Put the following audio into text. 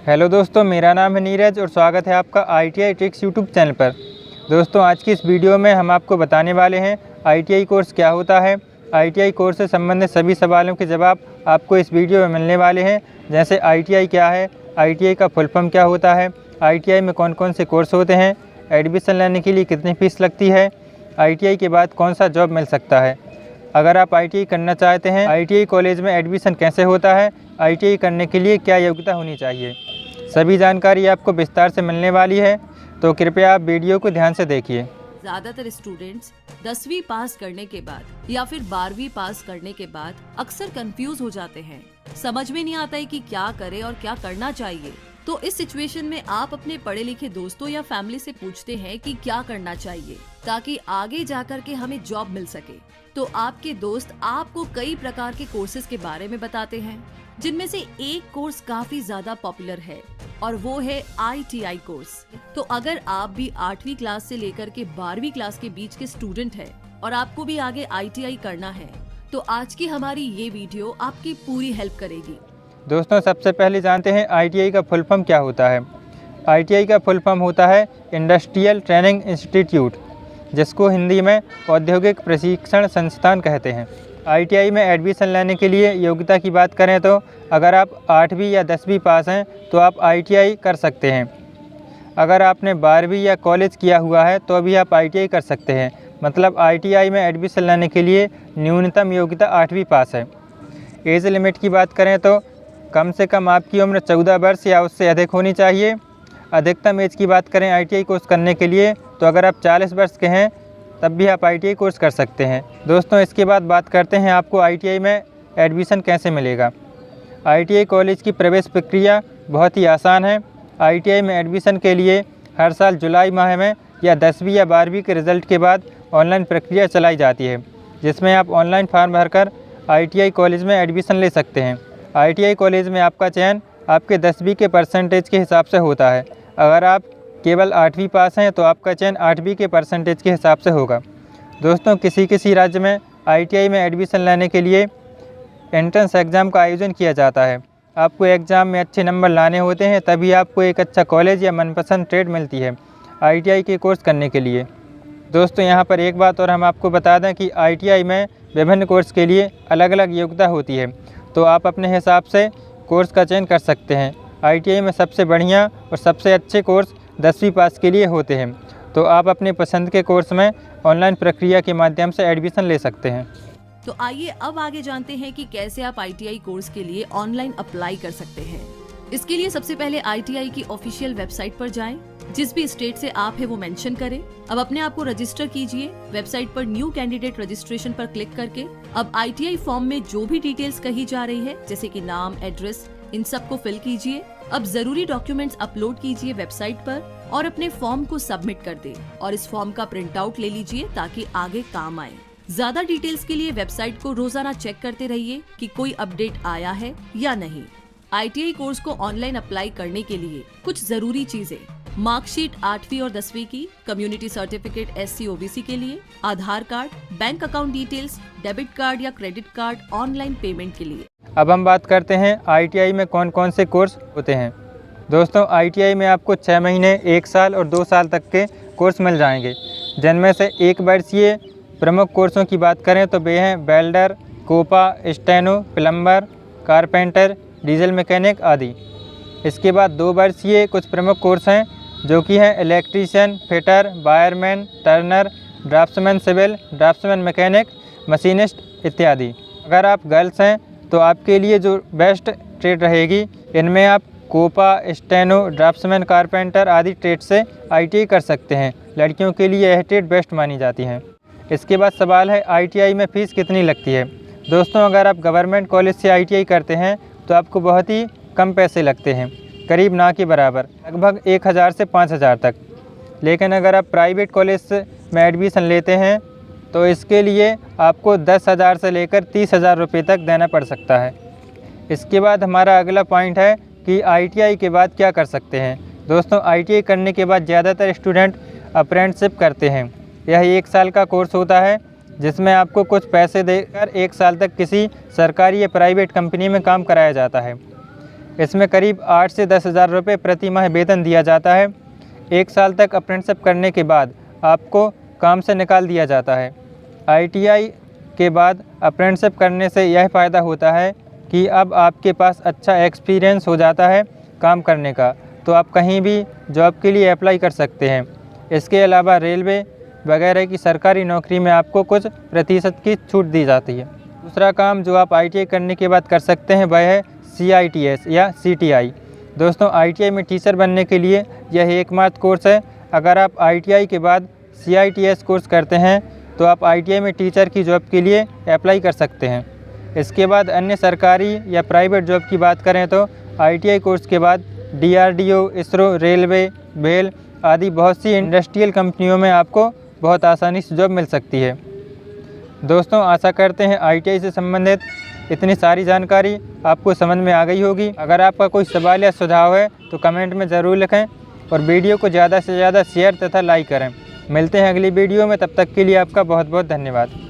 Hello दोस्तों, मेरा नाम है नीरज और स्वागत है आपका ITI ट्रिक्स यूट्यूब चैनल पर। दोस्तों, आज की इस वीडियो में हम आपको बताने वाले हैं ITI कोर्स क्या होता है। ITI कोर्स से संबंधित सभी सवालों के जवाब आपको इस वीडियो में मिलने वाले हैं। जैसे ITI क्या है, ITI का फुल फॉर्म क्या होता है, ITI में कौन कौन से कोर्स होते हैं, एडमिशन लेने के लिए कितनी फ़ीस लगती है, ITI के बाद कौन सा जॉब मिल सकता है। अगर आप ITI करना चाहते हैं, ITI कॉलेज में एडमिशन कैसे होता है, ITI करने के लिए क्या योग्यता होनी चाहिए, सभी जानकारी आपको विस्तार से मिलने वाली है। तो कृपया आप वीडियो को ध्यान से देखिए। ज्यादातर स्टूडेंट्स 10वीं पास करने के बाद या फिर 12वीं पास करने के बाद अक्सर कंफ्यूज हो जाते हैं। समझ में नहीं आता है कि क्या करें और क्या करना चाहिए। तो इस सिचुएशन में आप अपने पढ़े लिखे दोस्तों या फैमिली से पूछते हैं कि क्या करना चाहिए ताकि आगे जाकर के हमें जॉब मिल सके। तो आपके दोस्त आपको कई प्रकार के कोर्सेज के बारे में बताते हैं, जिनमें से एक कोर्स काफी ज्यादा पॉपुलर है और वो है ITI कोर्स। तो अगर आप भी 8वीं क्लास से लेकर के 12वीं क्लास के बीच के स्टूडेंट हैं और आपको भी आगे ITI करना है, तो आज की हमारी ये वीडियो आपकी पूरी हेल्प करेगी। दोस्तों, सबसे पहले जानते हैं ITI का फुल फॉर्म क्या होता है। ITI का फुल फॉर्म होता है इंडस्ट्रियल ट्रेनिंग इंस्टीट्यूट, जिसको हिंदी में औद्योगिक प्रशिक्षण संस्थान कहते हैं। ITI में एडमिशन लेने के लिए योग्यता की बात करें तो अगर आप 8वीं या 10वीं पास हैं तो आप ITI कर सकते हैं। अगर आपने 12वीं या कॉलेज किया हुआ है तो भी आप ITI कर सकते हैं। मतलब ITI में एडमिशन लेने के लिए न्यूनतम योग्यता 8वीं पास है। एज लिमिट की बात करें तो कम से कम आपकी उम्र 14 वर्ष या उससे अधिक होनी चाहिए। अधिकतम एज की बात करें ITI कोर्स करने के लिए तो अगर आप 40 वर्ष के हैं तब भी आप ITI कोर्स कर सकते हैं। दोस्तों, इसके बाद बात करते हैं आपको ITI में एडमिशन कैसे मिलेगा। ITI कॉलेज की प्रवेश प्रक्रिया बहुत ही आसान है। ITI में एडमिशन के लिए हर साल जुलाई माह में या 10वीं या 12वीं के रिज़ल्ट के बाद ऑनलाइन प्रक्रिया चलाई जाती है, जिसमें आप ऑनलाइन फॉर्म भरकर ITI कॉलेज में एडमिशन ले सकते हैं। ITI कॉलेज में आपका चयन आपके 10वीं के परसेंटेज के हिसाब से होता है। अगर आप केवल 8वीं पास हैं तो आपका चयन 8वीं के परसेंटेज के हिसाब से होगा। दोस्तों, किसी राज्य में ITI में एडमिशन लेने के लिए एंट्रेंस एग्ज़ाम का आयोजन किया जाता है। आपको एग्ज़ाम में अच्छे नंबर लाने होते हैं, तभी आपको एक अच्छा कॉलेज या मनपसंद ट्रेड मिलती है ITI के कोर्स करने के लिए। दोस्तों, यहाँ पर एक बात और हम आपको बता दें कि ITI में विभिन्न कोर्स के लिए अलग अलग योग्यता होती है, तो आप अपने हिसाब से कोर्स का चयन कर सकते हैं। ITI में सबसे बढ़िया और सबसे अच्छे कोर्स 10वीं पास के लिए होते हैं, तो आप अपने पसंद के कोर्स में ऑनलाइन प्रक्रिया के माध्यम से एडमिशन ले सकते हैं। तो आइए अब आगे जानते हैं कि कैसे आप ITI कोर्स के लिए ऑनलाइन अप्लाई कर सकते हैं। इसके लिए सबसे पहले ITI की ऑफिशियल वेबसाइट पर जाएं। जिस भी स्टेट से आप है वो मेंशन करें। अब अपने आप को रजिस्टर कीजिए। वेबसाइट पर न्यू कैंडिडेट रजिस्ट्रेशन पर क्लिक करके अब ITI फॉर्म में जो भी डिटेल्स कही जा रही है, जैसे कि नाम, एड्रेस, इन सब को फिल कीजिए। अब जरूरी डॉक्यूमेंट्स अपलोड कीजिए वेबसाइट पर और अपने फॉर्म को सबमिट कर दें और इस फॉर्म का प्रिंट आउट ले लीजिए ताकि आगे काम आए। ज्यादा डिटेल्स के लिए वेबसाइट को रोजाना चेक करते रहिए कि कोई अपडेट आया है या नहीं। ITI कोर्स को ऑनलाइन अप्लाई करने के लिए कुछ जरूरी चीजें: मार्कशीट 8वीं और 10वीं की, कम्युनिटी सर्टिफिकेट SC OBC के लिए, Aadhaar card, bank account details, debit card या क्रेडिट कार्ड, ऑनलाइन पेमेंट के लिए। अब हम बात करते हैं ITI में कौन कौन से कोर्स होते हैं। दोस्तों, ITI में आपको 6 महीने, 1 साल और 2 साल तक के कोर्स मिल जाएंगे, जिनमें से 1 वर्षीय प्रमुख कोर्सों की बात करें तो वे हैं welder, COPA, steno, plumber, carpenter, diesel mechanic आदि। इसके बाद 2 वर्षीय कुछ प्रमुख कोर्स हैं, जो कि हैं electrician, fitter, wireman, turner, draftsman civil, draftsman mechanic, machinist इत्यादि। अगर आप गर्ल्स हैं तो आपके लिए जो बेस्ट ट्रेड रहेगी, इनमें आप कोपा, स्टेनो, ड्राफ्ट्समैन, कारपेंटर आदि ट्रेड से ITI कर सकते हैं। लड़कियों के लिए यह ट्रेड बेस्ट मानी जाती हैं। इसके बाद सवाल है ITI में फ़ीस कितनी लगती है। दोस्तों, अगर आप गवर्नमेंट कॉलेज से ITI करते हैं तो आपको बहुत ही कम पैसे लगते हैं, करीब ना के बराबर, लगभग 1000 से 5000 तक। लेकिन अगर आप प्राइवेट कॉलेज में एडमिशन लेते हैं तो इसके लिए आपको 10,000 से लेकर 30,000 रुपये तक देना पड़ सकता है। इसके बाद हमारा अगला पॉइंट है कि ITI के बाद क्या कर सकते हैं। दोस्तों, ITI करने के बाद ज़्यादातर स्टूडेंट अप्रेंटिसशिप करते हैं। यह 1 साल का कोर्स होता है, जिसमें आपको कुछ पैसे देकर 1 साल तक किसी सरकारी या प्राइवेट कंपनी में काम कराया जाता है। इसमें करीब 8 से 10 हज़ार रुपये प्रति माह वेतन दिया जाता है। 1 साल तक अप्रेंटिसशिप करने के बाद आपको काम से निकाल दिया जाता है। ITI के बाद अप्रेंटिसशिप करने से यह फ़ायदा होता है कि अब आपके पास अच्छा एक्सपीरियंस हो जाता है काम करने का, तो आप कहीं भी जॉब के लिए अप्लाई कर सकते हैं। इसके अलावा रेलवे वगैरह की सरकारी नौकरी में आपको कुछ प्रतिशत की छूट दी जाती है। दूसरा काम जो आप ITI करने के बाद कर सकते हैं वह है CITS या CTI। दोस्तों, ITI में टीचर बनने के लिए यह एकमात्र कोर्स है। अगर आप ITI के बाद CITS कोर्स करते हैं तो आप ITI में टीचर की जॉब के लिए अप्लाई कर सकते हैं। इसके बाद अन्य सरकारी या प्राइवेट जॉब की बात करें तो ITI कोर्स के बाद DRDO, ISRO, रेलवे, बेल आदि बहुत सी इंडस्ट्रियल कंपनियों में आपको बहुत आसानी से जॉब मिल सकती है। दोस्तों, आशा करते हैं ITI से संबंधित इतनी सारी जानकारी आपको समझ में आ गई होगी। अगर आपका कोई सवाल या सुझाव है तो कमेंट में ज़रूर लिखें और वीडियो को ज़्यादा से ज़्यादा शेयर तथा लाइक करें। मिलते हैं अगली वीडियो में, तब तक के लिए आपका बहुत बहुत धन्यवाद।